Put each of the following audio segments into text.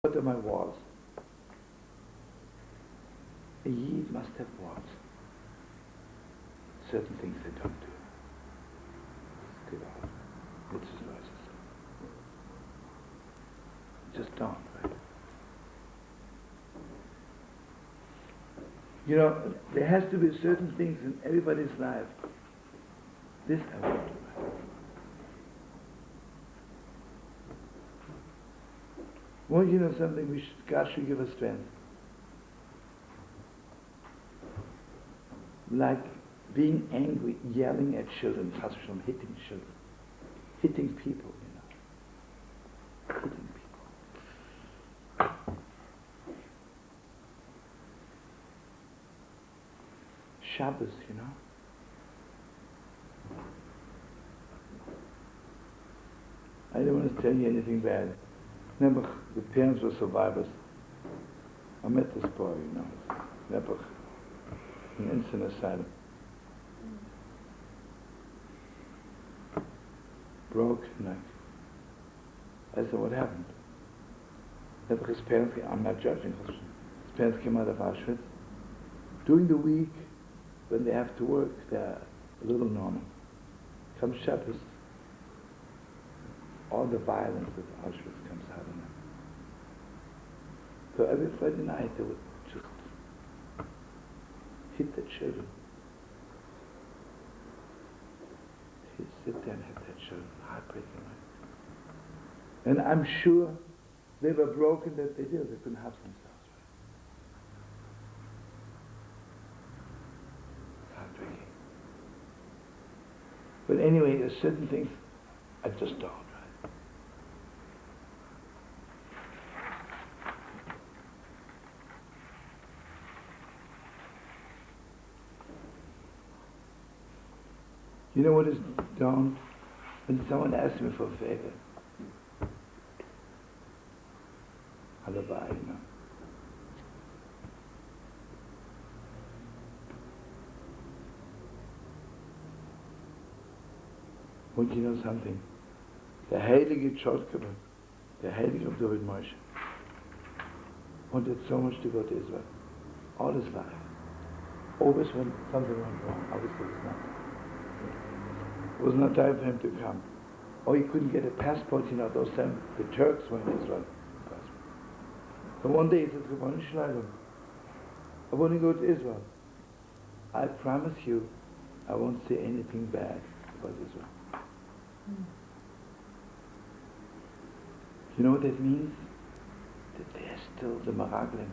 What are my walls? A Yid must have walls. Certain things they don't do. Just don't, right? You know, there has to be certain things in everybody's life. This I won't do. Well, you know something, God should give us strength. Like being angry, yelling at children, hitting children, hitting people, you know. Hitting people. Shabbos, you know. I don't want to tell you anything bad. Nebuch, the parents were survivors. I met this boy, you know, Nebuch, in an insane asylum. Broke neck. I said, what happened? Nebuch's parents, I'm not judging, his parents came out of Auschwitz. During the week, when they have to work, they're a little normal. Come Shabbos, all the violence of Auschwitz comes out of them. So every Friday night they would just hit the children. He'd sit there and hit their children, heartbreaking, right? And I'm sure they were broken that they did, they couldn't help themselves, right? Heartbreaking. But anyway, there's certain things I just don't. You know what is done? When someone asks me for a favor, Halabah, you know. Want you know something? The Heilige chanukah, the Heilige of David Moshe, wanted so much to go to Israel, all his life. Always when something went wrong, obviously it's not. It was not time for him to come. Or he couldn't get a passport, you know, those times the Turks were in Israel. So one day he said, I want to go to Israel. I promise you, I won't say anything bad about Israel. You know what that means? That they're still the Meraglim,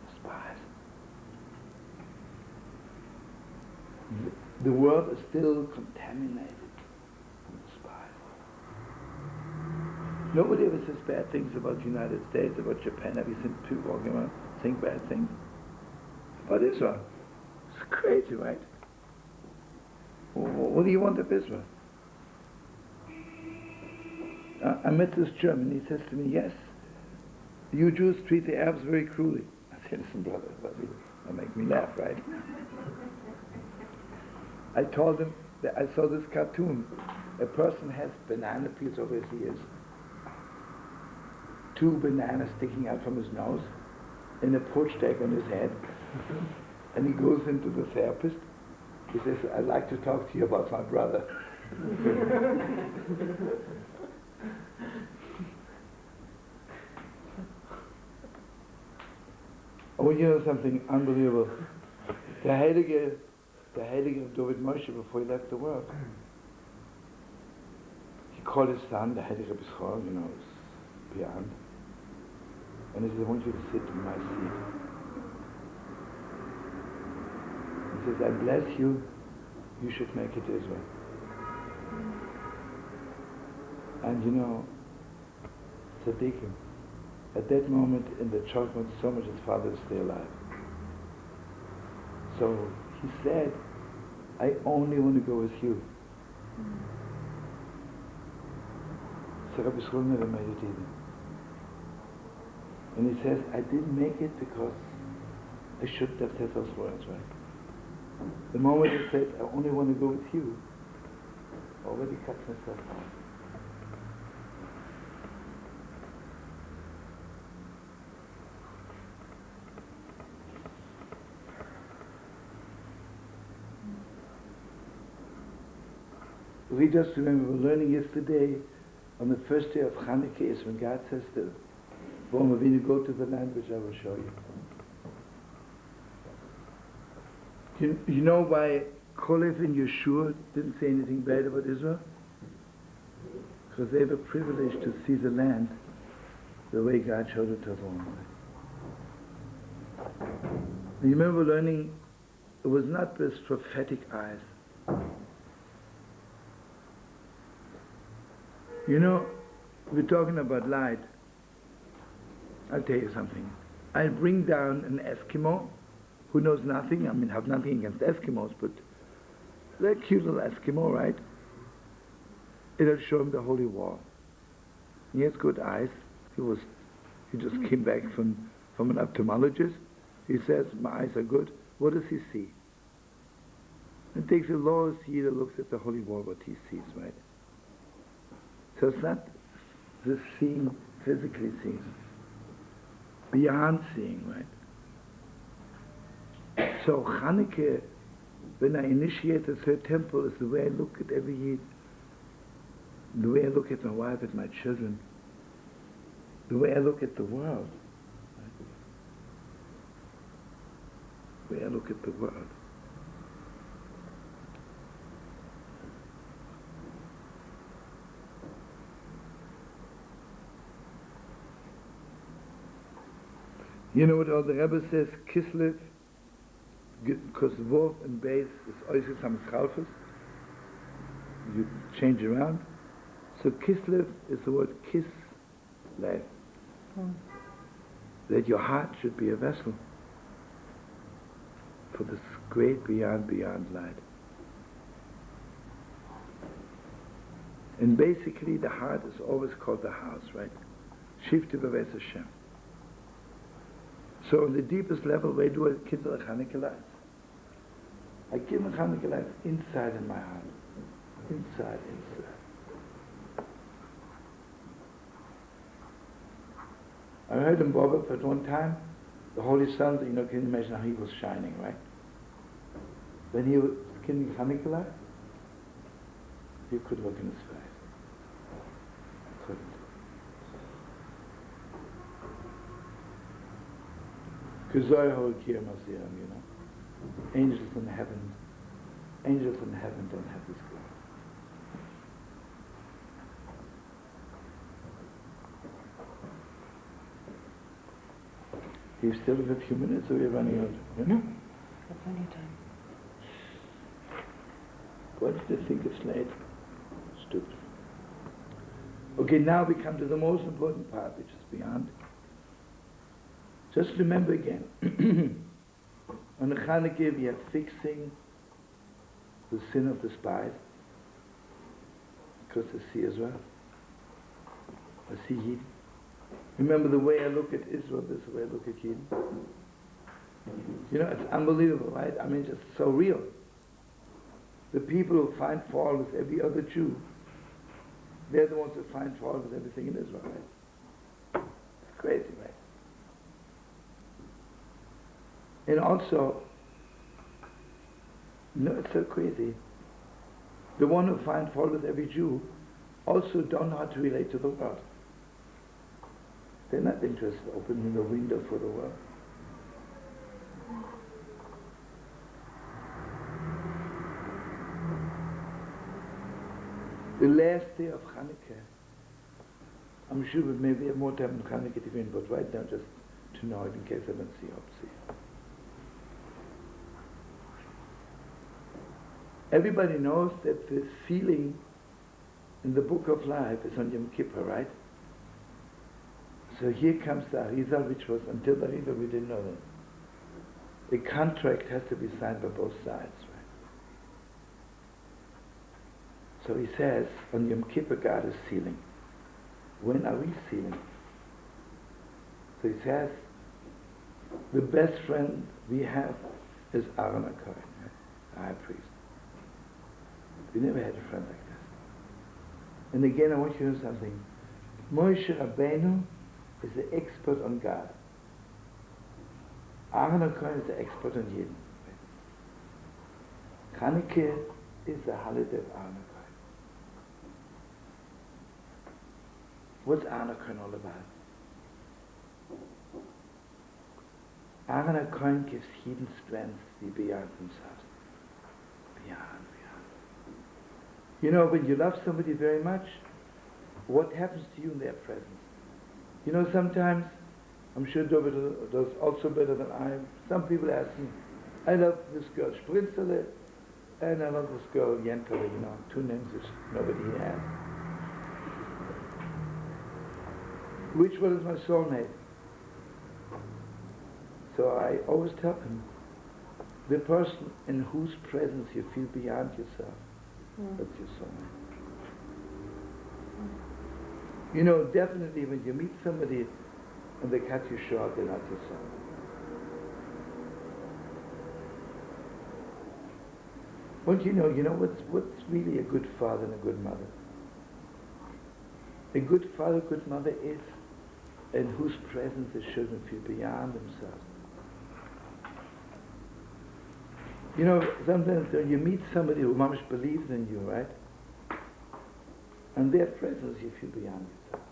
the spies. The world is still contaminated with spies. Nobody ever says bad things about the United States, about Japan. Have you seen people walking around saying bad things? About Israel. It's crazy, right? What do you want of Israel? I met this German. He says to me, yes, you Jews treat the Arabs very cruelly. I said, listen, brother, that make me laugh, right? I told him that I saw this cartoon. A person has banana peels over his ears, 2 bananas sticking out from his nose, and a porch tag on his head. And he goes into the therapist. He says, I'd like to talk to you about my brother. Oh, you know something unbelievable. The Heilige of David Moshe, before he left the world, he called his son, the Heilige B'schor, you know, his beyond, and he said, I want you to sit in my seat. He says, I bless you, you should make it Israel. And you know, Tzaddikim, at that moment in the church, when so much his father is still alive. So he said, I only want to go with you. So Rabbi Shlomo never made it either. And he says, I didn't make it because I shouldn't have said those words, right? The moment he said, I only want to go with you, already cuts myself off. We just remember, we were learning yesterday, on the first day of Chanukah is when God says to Avraham Avinu, go to the land which I will show you. You know why Caleb and Yeshua didn't say anything bad about Israel? Because they were privileged to see the land the way God showed it to Avraham. You remember learning, it was not with prophetic eyes. You know, we're talking about light. I'll tell you something. I'll bring down an Eskimo who knows nothing. I mean, have nothing against Eskimos, but they're cute little Eskimo, right? It'll show him the holy wall. He has good eyes. He just came back from an ophthalmologist. He says, my eyes are good. What does he see? It takes the lowest he that looks at the holy wall what he sees, right? So it's not the seeing, physically seeing. Beyond seeing, right? So Chanukah, when I initiate the third temple, is the way I look at every Yid, the way I look at my wife, at my children, the way I look at the world, right? The way I look at the world. You know what all the Rebbe says? Kislev, because Wov and Beis is oises hamschalfus. You change around. So Kislev is the word kislev. That your heart should be a vessel for this great beyond light. And basically the heart is always called the house, right? Shivti b'Beis Hashem. So on the deepest level, where do I kindle a Chanukah light? I kindle a Chanukah light inside in my heart. Inside. I heard in Boba at one time, the Holy Sun, can you imagine how he was shining, right? When he was kindling Chanukah light, you could look in his face. I couldn't. Angels in heaven don't have this glory. Do you still have a few minutes, or are you running out? No, got plenty of time. What did they think of Slade? Stupid. Okay, now we come to the most important part, which is beyond. Just remember again, on the Chanukah we are fixing the sin of the spies, because they see Israel. I see Yid. Remember the way I look at Israel, this is the way I look at Yid. You know, it's unbelievable, right? I mean, just so real. The people who find fault with every other Jew, they're the ones who find fault with everything in Israel, right? It's crazy, right? And also, it's so crazy. The one who finds fault with every Jew also don't know how to relate to the world. They're not interested in opening the window for the world. The last day of Chanukah, I'm sure we maybe have more time in Chanukah to win, but right now just to know it in case I don't see you. Everybody knows that the sealing in the book of life is on Yom Kippur, right? So here comes the Arizal, which was, until the Arizal we didn't know that. The contract has to be signed by both sides, right? So he says, on Yom Kippur God is sealing. When are we sealing? So he says, the best friend we have is Aaron HaKohen, right? The high priest. We never had a friend like this. And again, I want you to know something. Moshe Rabbeinu is the expert on God. Aaron HaKohen is the expert on Yidden. Chanukah is the holiday of Aaron HaKohen. What's chanukah all about? Chanukah gives hidden strength beyond themselves. Beyond. You know, when you love somebody very much, what happens to you in their presence? You know, sometimes, I'm sure David does also better than I. Some people ask me, I love this girl Sprinzele, and I love this girl Jentele, you know, two names which nobody has. Which one is my soulmate? So I always tell them, the person in whose presence you feel beyond yourself, that's your soulmate. You know, definitely when you meet somebody and they cut you short, they're not your soulmate. Well, you know what's really a good father and a good mother? A good father, good mother is in whose presence the children feel beyond themselves. You know, sometimes when you meet somebody who mamish believes in you, right? And their presence you feel beyond yourself.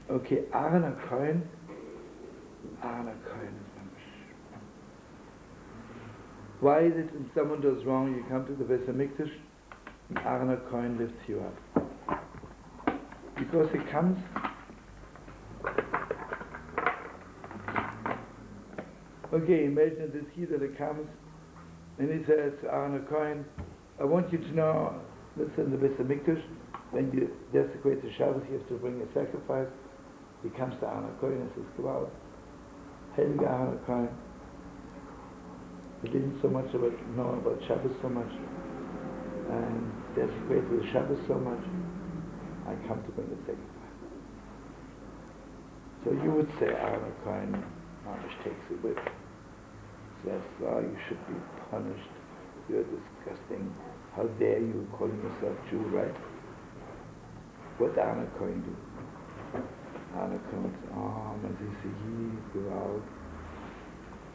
Okay, chanukah is mamish. Why is it when someone does wrong, you come to the Beis HaMikdash, and chanukah lifts you up? Because it comes. Okay, imagine this healer that comes and he says to chanukah, I want you to know, listen, the Beis HaMikdash, when you desecrate the Shabbos, you have to bring a sacrifice. He comes to chanukah and says, go out, Heilige chanukah. He didn't so much know about Shabbos so much, and desecrated the Shabbos so much. I come to bring a sacrifice. So you would say chanukah, Mamish takes a whip. Says, oh, you should be punished. You're disgusting. How dare you calling yourself Jew, right? What chanukah do? Chanukah says, oh, Mazisi, go out.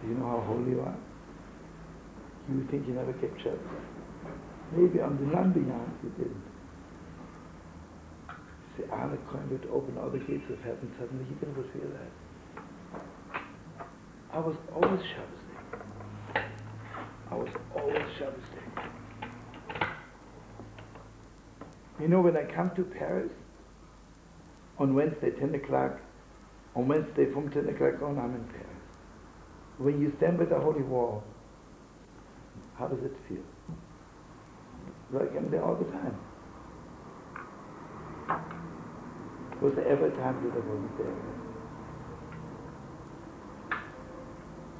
Do you know how holy you are? You think you never kept Shabbos. Maybe on the land beyond you didn't. See, chanukah would open all the gates of heaven. Suddenly he would realize, I was always Shabbos day. I was always Shabbos day. You know, when I come to Paris, on Wednesday, 10 o'clock, on Wednesday from 10 o'clock on, I'm in Paris. When you stand by the Holy Wall, how does it feel? Like I'm there all the time. Was there ever a time that I wasn't there?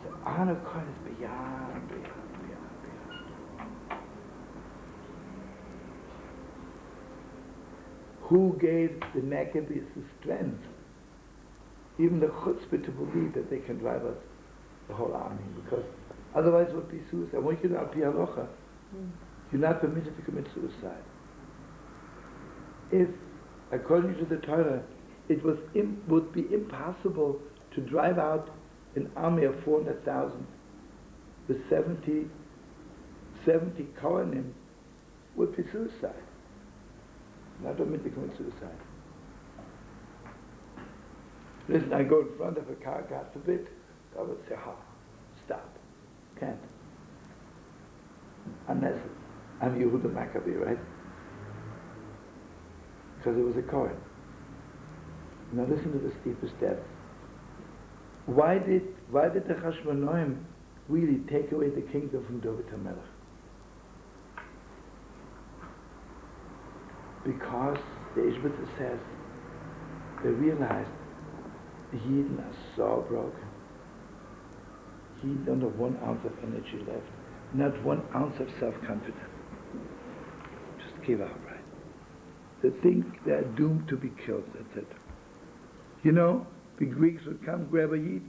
So chanukah is beyond. Who gave the Maccabees the strength, even the chutzpah, to believe that they can drive us the whole army? Because otherwise it would be suicide. I want you to al pi halacha, you're not permitted to commit suicide. If, according to the Torah, it would be impossible to drive out an army of 400,000 with 70 Kohanim, would be suicide. Not permitted to commit suicide. Listen, I go in front of a car, God forbid, God would say, stop. Can't. Unless I'm Yehuda Maccabee, right? Because it was a Kohen. Now listen to the steepest depth. Why did the Chashmonaim really take away the kingdom from David HaMelech? Because the Ishbita says they realized the Yidden are so broken. He don't have 1 ounce of energy left, not 1 ounce of self-confidence. Just give up, right? They think they're doomed to be killed, etc. You know, the Greeks would come, grab a Yid,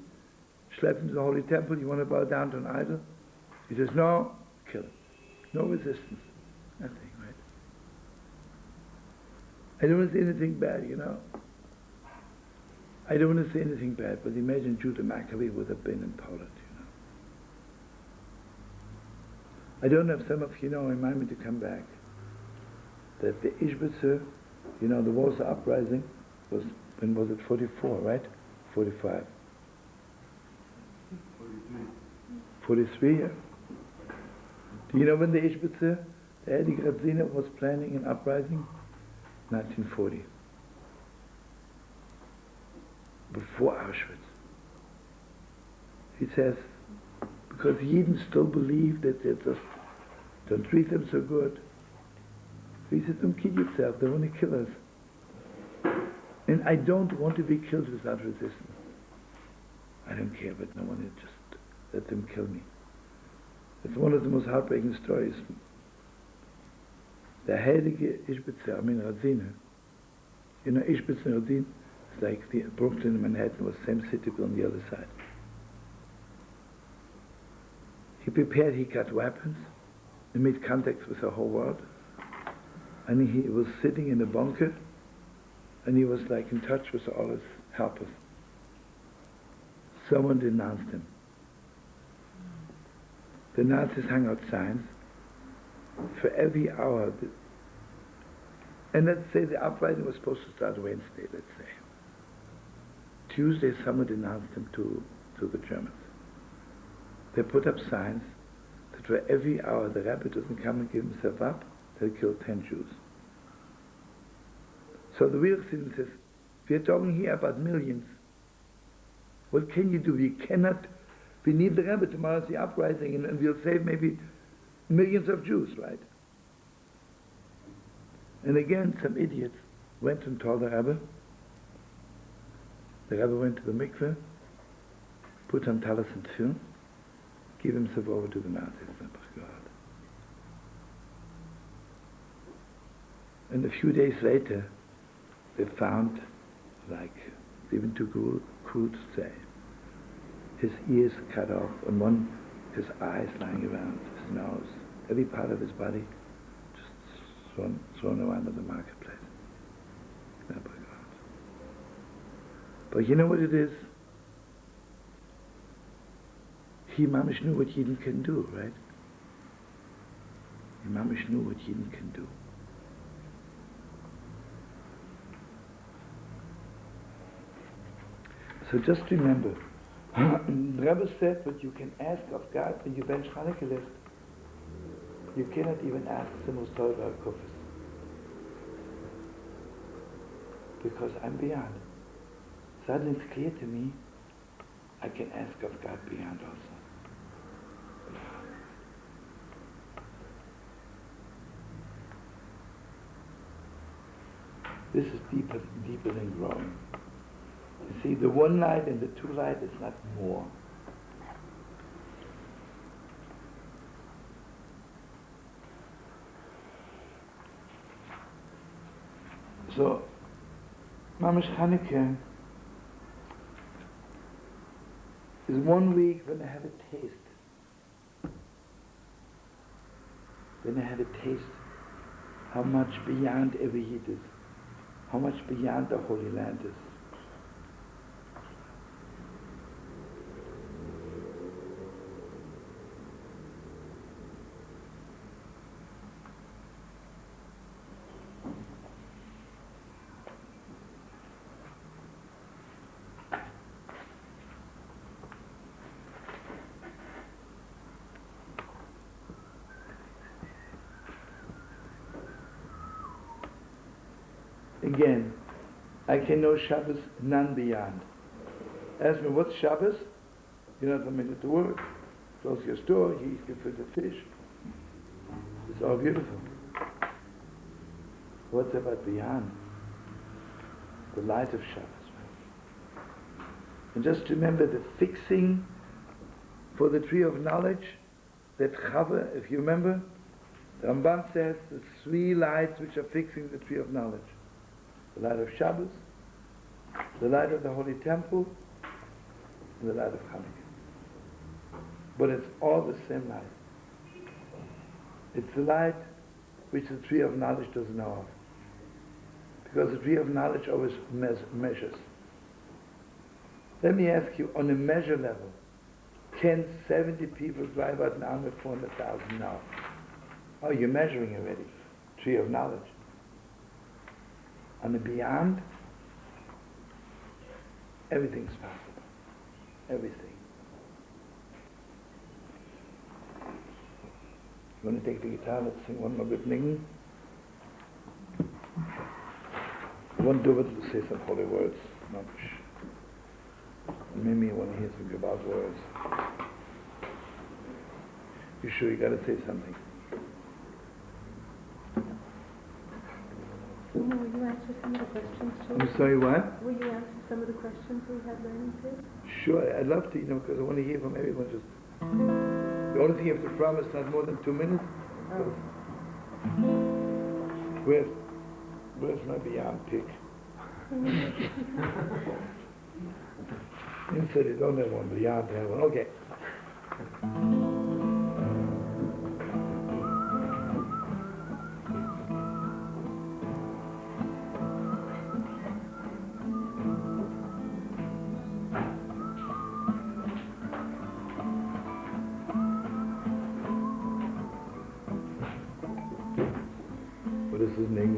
slap him to the Holy Temple. You want to bow down to an idol? He says, no, kill him. No resistance, nothing, right? I don't want to say anything bad, you know. I don't want to say anything bad, but imagine Judah Maccabee would have been in Poland, you I don't know if some of you know, remind me to come back, that the Ishbitzer, you know, the Warsaw Uprising was, when was it, 44, right? 45. 43, yeah. Do you know when the Ishbitzer, the Edi Gradzina, was planning an uprising? 1940. Before Auschwitz. He says, because Yidden still believe that they just don't treat them so good. So he says, don't kill yourself, they want to kill us. And I don't want to be killed without resistance. I don't care, but no one just let them kill me. It's one of the most heartbreaking stories. The Heilige Ishbitzer, I mean Radzina. You know, Ishbitzer and Radzin, it's like the Brooklyn and Manhattan was same city but on the other side. He got weapons, he made contacts with the whole world, and he was sitting in a bunker, and he was like in touch with all his helpers. Someone denounced him. The Nazis hung out signs for every hour. And let's say the uprising was supposed to start Wednesday, let's say. Tuesday, someone denounced him to the Germans. They put up signs that for every hour the rabbi doesn't come and give himself up, they'll kill 10 Jews. So the real student says, we're talking here about millions. What can you do? We need the rabbi, tomorrow's the uprising, and we'll save maybe millions of Jews, right? And again, some idiots went and told the rabbi. The rabbi went to the mikveh, put on talis and tefillin, give himself over to the Nazis. God. And a few days later, they found, like, even too cruel to say, his ears cut off, and his eyes lying around, his nose, every part of his body just thrown around in the marketplace. But you know what it is? He mamish knew what Yidden can do, right? He mamish knew what Yidden can do. So just remember, the Rebbe said what you can ask of God when you bench Chanukah list. You cannot even ask the Musar Kufis. Because I'm beyond. Suddenly it's clear to me, I can ask of God beyond also. This is deeper than growing. You see, the one light and the two light is not more. So, Mamash Chanukah is 1 week when I have a taste. When I have a taste how much beyond every Yid is, how much beyond the Holy Land is. Again, I can know Shabbos none beyond. Ask me, what's Shabbos? You're not a minute to work. Close your store, you eat good the fish. It's all beautiful. What's about beyond? The light of Shabbos. And just remember the fixing for the tree of knowledge, that Chava, if you remember, the Ramban says the 3 lights which are fixing the tree of knowledge. The light of Shabbos, the light of the Holy Temple, and the light of Hanukkah. But it's all the same light. It's the light which the tree of knowledge doesn't know of. Because the tree of knowledge always measures. Let me ask you, on a measure level, Can 70 people drive out now with 400,000 now? Oh, you're measuring already. Tree of knowledge. And the beyond, everything's possible. Everything. You want to take the guitar? Let's sing one more good thing. I won't do it to say some holy words. No. Maybe you want to hear some Kabbalah words. You sure you got to say something? Will you answer some of the questions too? I'm sorry, what? Will you answer some of the questions we had learning too? Sure, I'd love to, because I want to hear from everyone. Just the only thing you have to promise not more than 2 minutes. Oh. Where's my beyond pick? You said you don't have one, beyond have one. Okay. What is his name?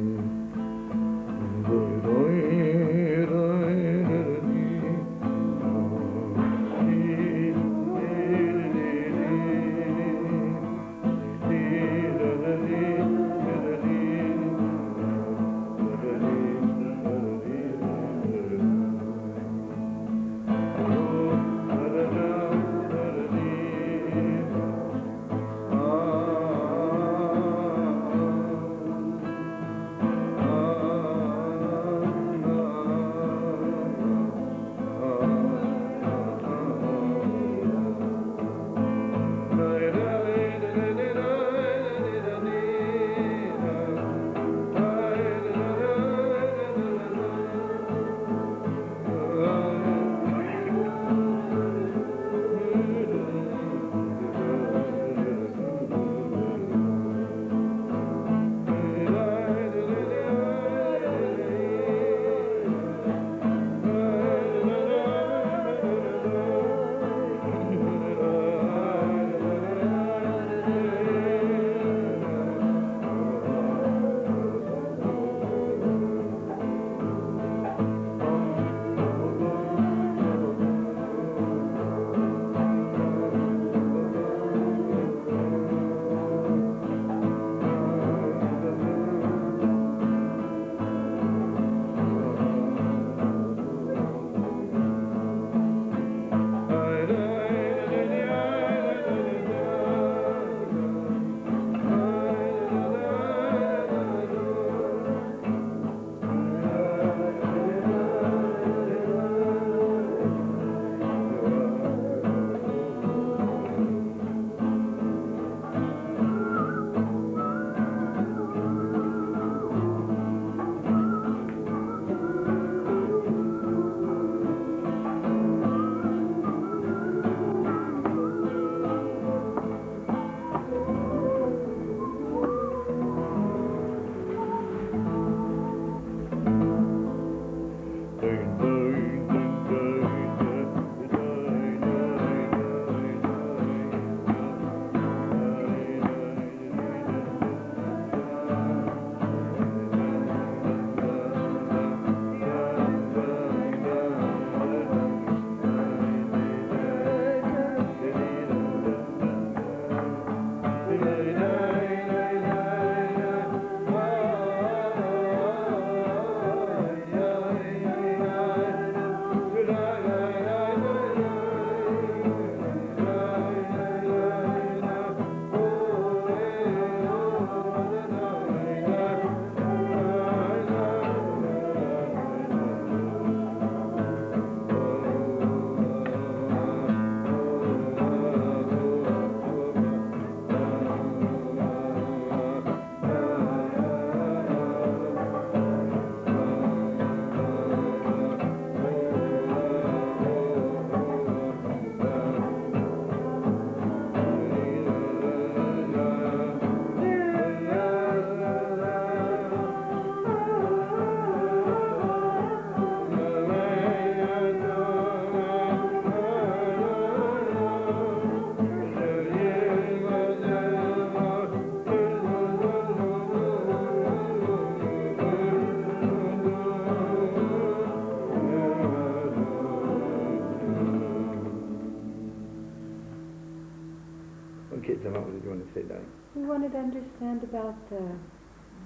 about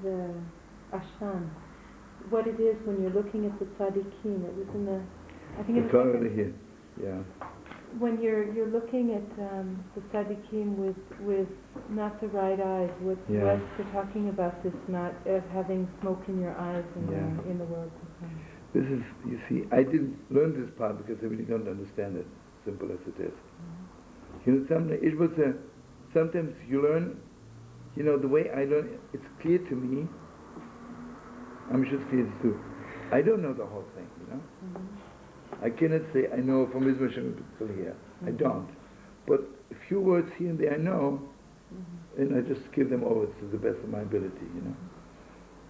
the Ashan, what it is when you're looking at the tzaddikim. It was in the, I think It's already here. Yeah. when you're looking at the tzaddikim with not the right eyes, what Yeah. they're talking about this not having smoke in your eyes in the world. This is, you see, I didn't learn this part because I really don't understand it, simple as it is. You know, sometimes you learn, you know, the way I learn, it's clear to me, I'm sure it's clear to you. I don't know the whole thing, you know. I cannot say I know from Israel till here. I don't. But a few words here and there I know, and I just give them over to the best of my ability, you know.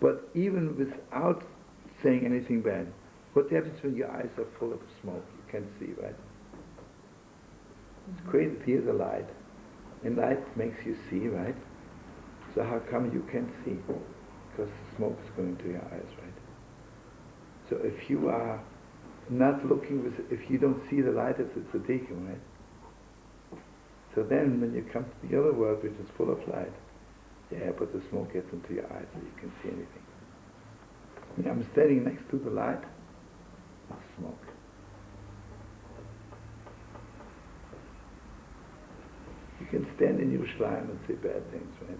But even without saying anything bad, what happens when your eyes are full of smoke? You can't see, right? It's crazy. Here's a light, and light makes you see, right? So how come you can't see? Because the smoke is going to your eyes, right? So if you are not looking with, if you don't see the light as a tzaddikim, right? So then when you come to the other world, which is full of light, yeah, but the smoke gets into your eyes so you can see anything. When I'm standing next to the light, there's smoke. You can stand in Yerushalayim and say bad things, right?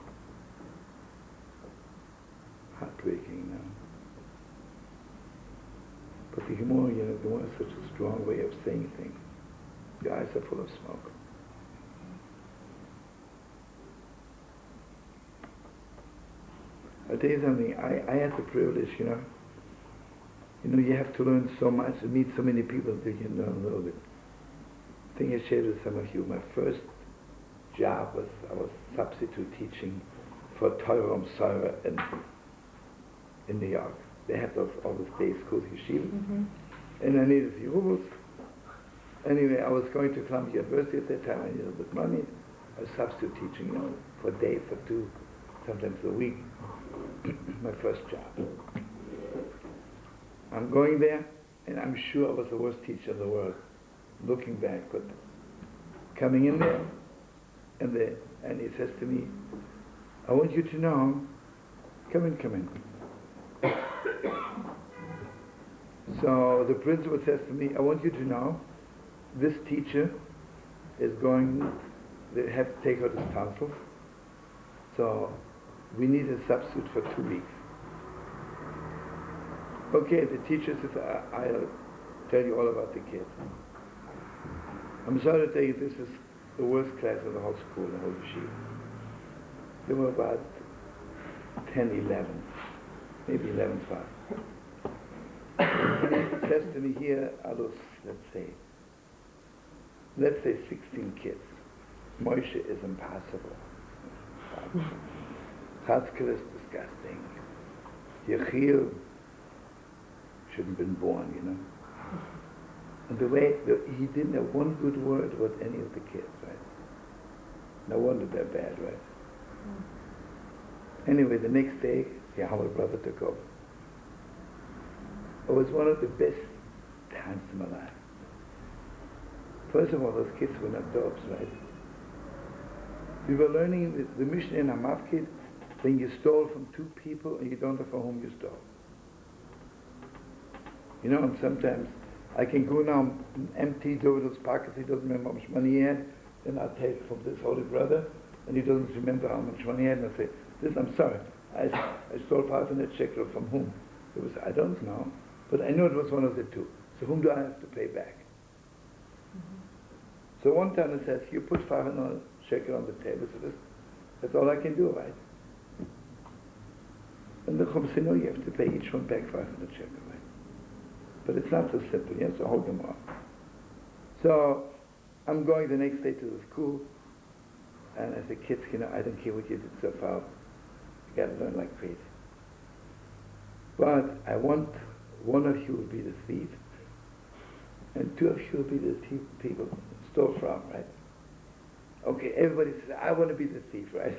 Heartbreaking now. But the Gemara, you know, the Gemara is such a strong way of saying things. The eyes are full of smoke. I'll tell you something, I had the privilege, you know, you have to learn so much and meet so many people that you learn a little bit. I think I shared with some of you, my first job was, I was substitute teaching for Torah Sarah in New York. They had all those day schools, yeshivas, and I needed the rubles. Anyway, I was going to Columbia University at that time, I needed a bit money. I was substitute teaching, you know, for a day, for two, sometimes a week. My first job. I'm going there, and I'm sure I was the worst teacher in the world, looking back, but coming in there, and he says to me, I want you to know, come in. So the principal says to me, I want you to know, this teacher is going, they have to take out his tonsils, so we need a substitute for 2 weeks. Okay, the teacher says, I'll tell you all about the kids. I'm sorry to tell you, this is the worst class of the whole school, the whole yeshiva. There were about 10, 11, maybe 11, 5. He says to me here, let's say 16 kids. Moshe is impossible. Chatzkel is disgusting. Yechiel shouldn't have been born, you know. And the way, he didn't have one good word about any of the kids, right? No wonder they're bad, right? Anyway, the next day, the Howard brother took over. It was one of the best times of my life. First of all, those kids were not dogs, right? We were learning the mission in Hamavkid, when you stole from 2 people and you don't know from whom you stole. You know, and sometimes I can go now and empty David's pockets, he doesn't remember how much money he had, then I'll take from this holy brother, and he doesn't remember how much money he had, and I say, I'm sorry, I stole 500 shekel from whom? It was, I don't know, but I know it was one of the 2. So whom do I have to pay back? So one time it says, you put 500 shekel on the table, so that's all I can do, right? And the Chum said, no, you have to pay each one back 500 shekel, right? But it's not so simple, you have to hold them up. So I'm going the next day to the school, and I said, kids, you know, I don't care what you did so far, you got to learn like crazy. But I want one of you will be the thief, and 2 of you will be the people stole from, right? Okay, everybody says, I want to be the thief, right?